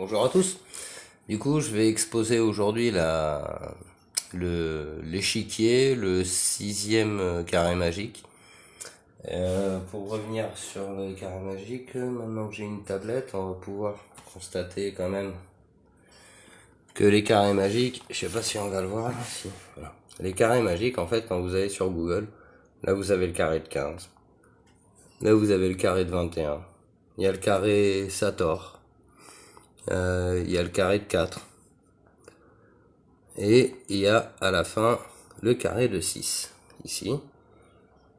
Bonjour à tous. Du coup, je vais exposer aujourd'hui l'échiquier, le sixième carré magique. Pour revenir sur le carré magique, maintenant que j'ai une tablette, on va pouvoir constater quand même que les carrés magiques, je sais pas si on va le voir là, si, voilà. Les carrés magiques, en fait, quand vous allez sur Google, là vous avez le carré de 15. Là vous avez le carré de 21. Il y a le carré Sator. Il y a le carré de 4. Et il y a à la fin le carré de 6, ici.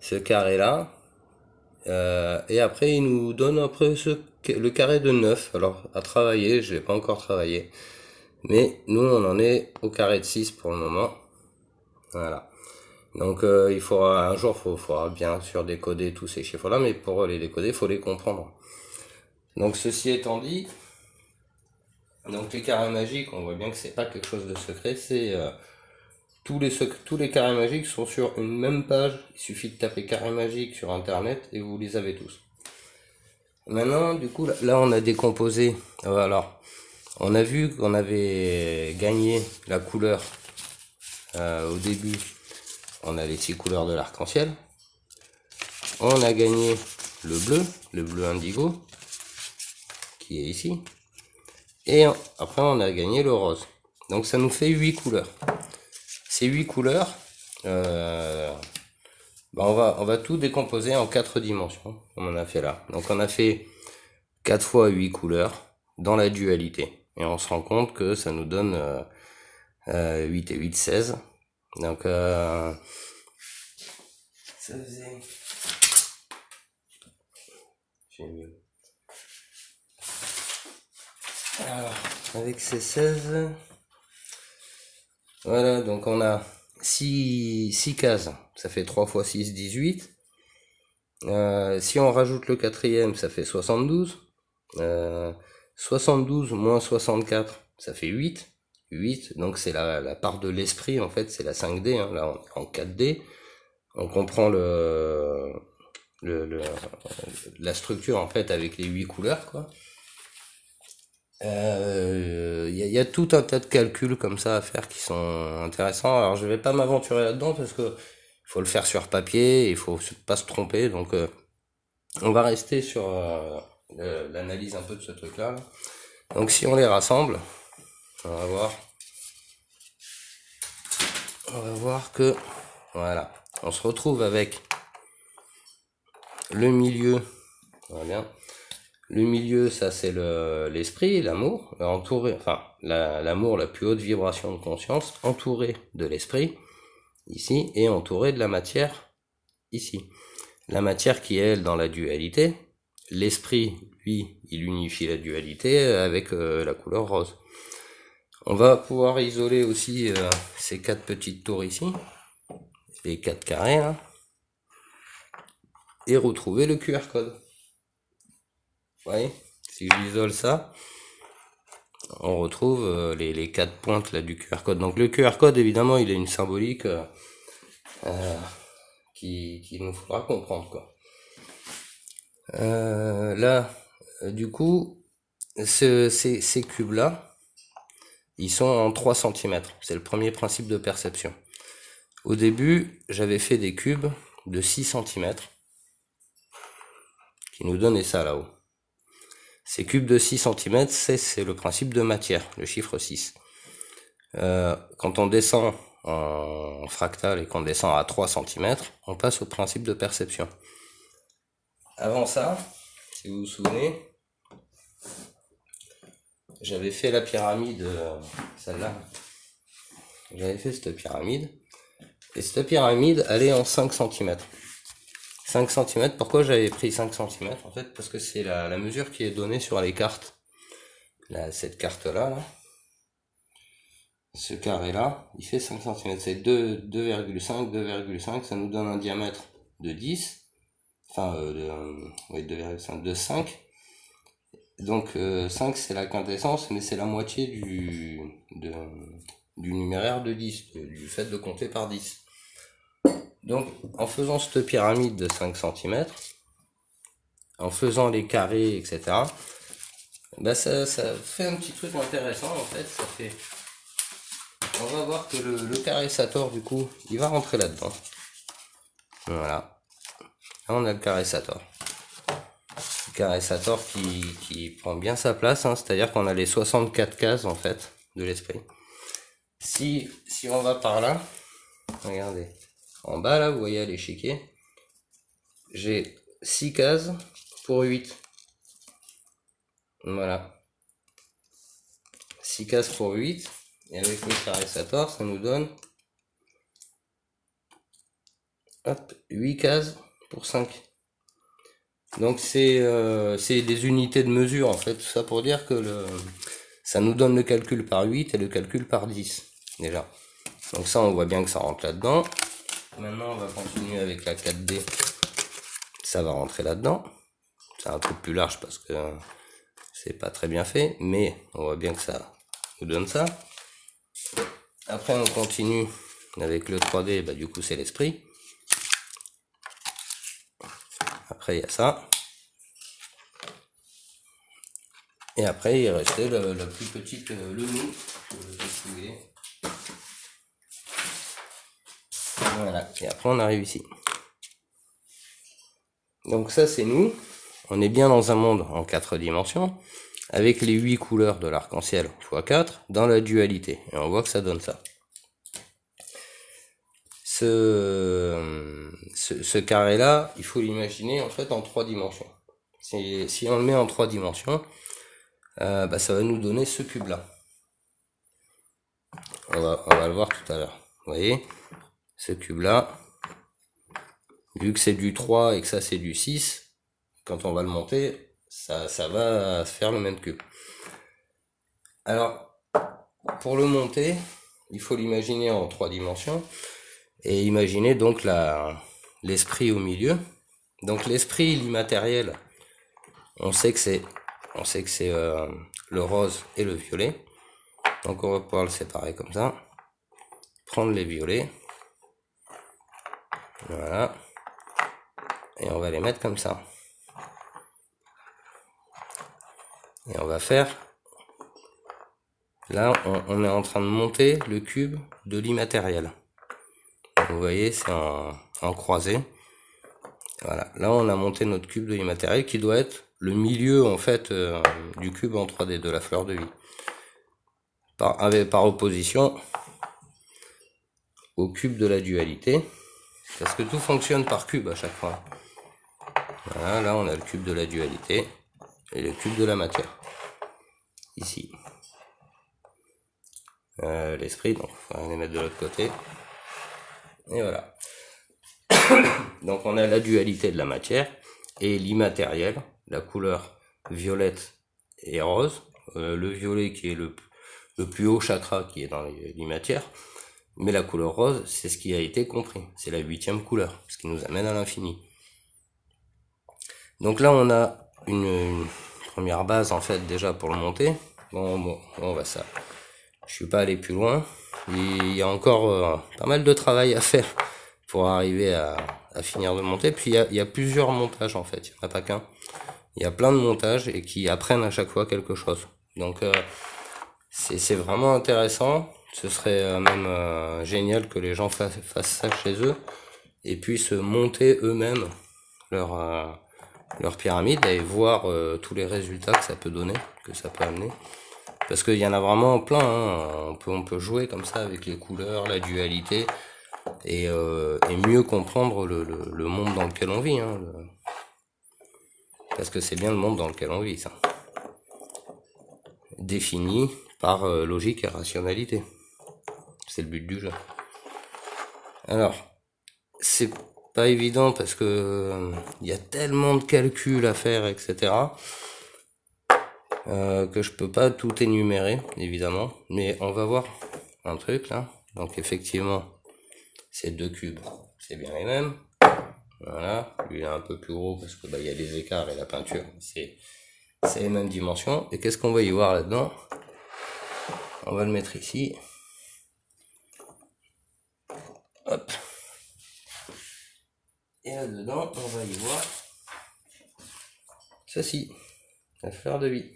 Ce carré-là. Et après, il nous donne après le carré de 9. Alors, à travailler, je l'ai pas encore travaillé. Mais nous, on en est au carré de 6 pour le moment. Voilà. Donc, il faudra, un jour, faudra bien sûr décoder tous ces chiffres-là. Mais pour les décoder, il faut les comprendre. Donc, ceci étant dit, donc les carrés magiques, on voit bien que c'est pas quelque chose de secret. C'est... tous les carrés magiques sont sur une même page. Il suffit de taper carré magique sur internet et vous les avez tous. Maintenant, du coup, là on a décomposé. Alors, on a vu qu'on avait gagné la couleur au début. On a les 6 couleurs de l'arc-en-ciel. On a gagné le bleu indigo, qui est ici. Et après, on a gagné le rose. Donc, ça nous fait 8 couleurs. Ces 8 couleurs, on va tout décomposer en 4 dimensions, comme on a fait là. Donc on a fait 4 fois 8 couleurs dans la dualité. Et on se rend compte que ça nous donne 8 et 8, 16. Donc ça faisait... J'ai mieux. Alors, avec ces 16... Voilà, donc on a 6 cases. Ça fait 3 fois 6, 18. Si on rajoute le quatrième, ça fait 72. 72 moins 64, ça fait 8. 8, donc c'est la part de l'esprit, en fait, c'est la 5D, hein, là on est en 4D. On comprend la structure, en fait, avec les 8 couleurs, quoi. Y a tout un tas de calculs comme ça à faire qui sont intéressants. Alors je vais pas m'aventurer là-dedans parce que il faut le faire sur papier, il faut pas se tromper, donc on va rester sur l'analyse un peu de ce truc-là. Donc si on les rassemble, on va voir que, voilà, on se retrouve avec le milieu, voilà bien. Le milieu, ça c'est l'esprit, l'amour, entouré, enfin l'amour, la plus haute vibration de conscience, entouré de l'esprit, ici, et entouré de la matière, ici. La matière qui est, elle, dans la dualité. L'esprit, lui, il unifie la dualité avec la couleur rose. On va pouvoir isoler aussi ces 4 petites tours ici, les 4 carrés là, et retrouver le QR code. Vous voyez, si j'isole ça, on retrouve les 4 pointes là du QR code. Donc le QR code, évidemment, il a une symbolique qu'il nous faudra comprendre, quoi. Là, du coup, ces cubes-là, ils sont en 3 cm. C'est le premier principe de perception. Au début, j'avais fait des cubes de 6 cm qui nous donnaient ça là-haut. Ces cubes de 6 cm, c'est le principe de matière, le chiffre 6. Quand on descend en fractal et qu'on descend à 3 cm, on passe au principe de perception. Avant ça, si vous vous souvenez, j'avais fait la pyramide, celle-là. J'avais fait cette pyramide. Et cette pyramide, elle est en 5 cm. 5 cm, pourquoi j'avais pris 5 cm? En fait, parce que c'est la mesure qui est donnée sur les cartes. Là, cette carte-là, là. Ce carré-là, il fait 5 cm. C'est 2,5, 2,5, ça nous donne un diamètre de 10. Enfin, 2,5, de 5. Donc 5 c'est la quintessence, mais c'est la moitié du numéraire de 10, du fait de compter par 10. Donc en faisant cette pyramide de 5 cm, en faisant les carrés, etc., Bah ça fait un petit truc intéressant en fait, ça fait. On va voir que le carré Sator du coup, il va rentrer là-dedans. Voilà. Là on a le carré Sator. Le carré Sator qui prend bien sa place, hein, c'est-à-dire qu'on a les 64 cases en fait de l'esprit. Si on va par là, regardez, en bas là, vous voyez à l'échiquier, j'ai 6 cases pour 8. Voilà. 6 cases pour 8. Et avec le carré Sator, ça nous donne hop, 8 cases pour 5. Donc c'est des unités de mesure en fait, tout ça pour dire que ça nous donne le calcul par 8 et le calcul par 10 déjà. Donc ça on voit bien que ça rentre là-dedans. Maintenant on va continuer avec la 4D. Ça va rentrer là-dedans. C'est un peu plus large parce que c'est pas très bien fait, mais on voit bien que ça nous donne ça. Après on continue avec le 3D, bah du coup c'est l'esprit. Après il y a ça. Et après il restait la plus petite, le nous. Voilà. Et après on arrive ici. Donc ça c'est nous. On est bien dans un monde en 4 dimensions, avec les 8 couleurs de l'arc-en-ciel x 4 dans la dualité. Et on voit que ça donne ça. Ce carré-là, il faut l'imaginer en fait en 3 dimensions. Si on le met en 3 dimensions, bah, ça va nous donner ce cube-là. On va le voir tout à l'heure. Vous voyez, ce cube-là, vu que c'est du 3 et que ça c'est du 6, quand on va le monter, ça va faire le même cube. Alors, pour le monter, il faut l'imaginer en 3 dimensions, et imaginer donc l'esprit au milieu. Donc l'esprit, l'immatériel, on sait que c'est le rose et le violet. Donc on va pouvoir le séparer comme ça. Prendre les violets. Voilà. Et on va les mettre comme ça. Et on va faire... Là, on est en train de monter le cube de l'immatériel. Vous voyez, c'est en croisé. Voilà. Là, on a monté notre cube de l'immatériel qui doit être le milieu, en fait, du cube en 3D, de la fleur de vie. Par opposition au cube de la dualité. Parce que tout fonctionne par cube à chaque fois. Voilà, là on a le cube de la dualité et le cube de la matière. Ici. L'esprit, donc il faut les mettre de l'autre côté. Et voilà. Donc on a la dualité de la matière et l'immatériel, la couleur violette et rose. Le violet qui est le plus haut chakra qui est dans l'immatériel. Mais la couleur rose, c'est ce qui a été compris. C'est la 8e couleur, ce qui nous amène à l'infini. Donc là, on a une première base, en fait, déjà pour le monter. Bon, on va ça. Je suis pas allé plus loin. Il y a encore pas mal de travail à faire pour arriver à finir de monter. Puis il y a plusieurs montages, en fait. Il n'y en a pas qu'un. Il y a plein de montages et qui apprennent à chaque fois quelque chose. Donc, c'est vraiment intéressant. Ce serait même génial que les gens fassent ça chez eux et puissent monter eux-mêmes leur pyramide et voir tous les résultats que ça peut donner, que ça peut amener. Parce qu'il y en a vraiment plein, hein. On peut jouer comme ça avec les couleurs, la dualité et mieux comprendre le monde dans lequel on vit. Hein, parce que c'est bien le monde dans lequel on vit, ça. Défini par logique et rationalité. C'est le but du jeu. Alors, c'est pas évident parce que il y a tellement de calculs à faire, etc. Que je peux pas tout énumérer, évidemment. Mais on va voir un truc là. Donc effectivement, ces deux cubes, c'est bien les mêmes. Voilà, lui il est un peu plus gros parce que il y a les écarts et la peinture, c'est les mêmes dimensions. Et qu'est-ce qu'on va y voir là-dedans? On va le mettre ici. Hop. Et là-dedans, on va y voir ceci, la fleur de vie.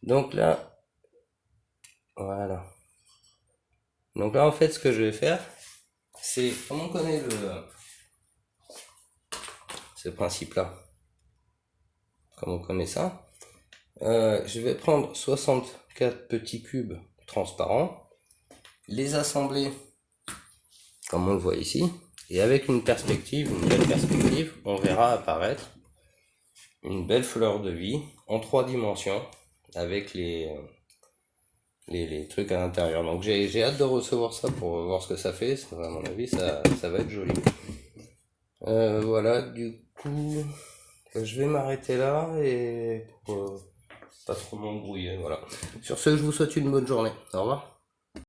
Donc là, voilà. Donc là, en fait, ce que je vais faire, c'est, comme on connaît ce principe-là, comme on connaît ça, je vais prendre 64 petits cubes transparents, les assembler comme on le voit ici, et avec une belle perspective, on verra apparaître une belle fleur de vie en 3 dimensions avec les trucs à l'intérieur. Donc j'ai hâte de recevoir ça pour voir ce que ça fait. À mon avis, ça va être joli. Voilà, du coup, je vais m'arrêter là et pour pas trop m'embrouiller. Voilà. Sur ce, je vous souhaite une bonne journée. Au revoir.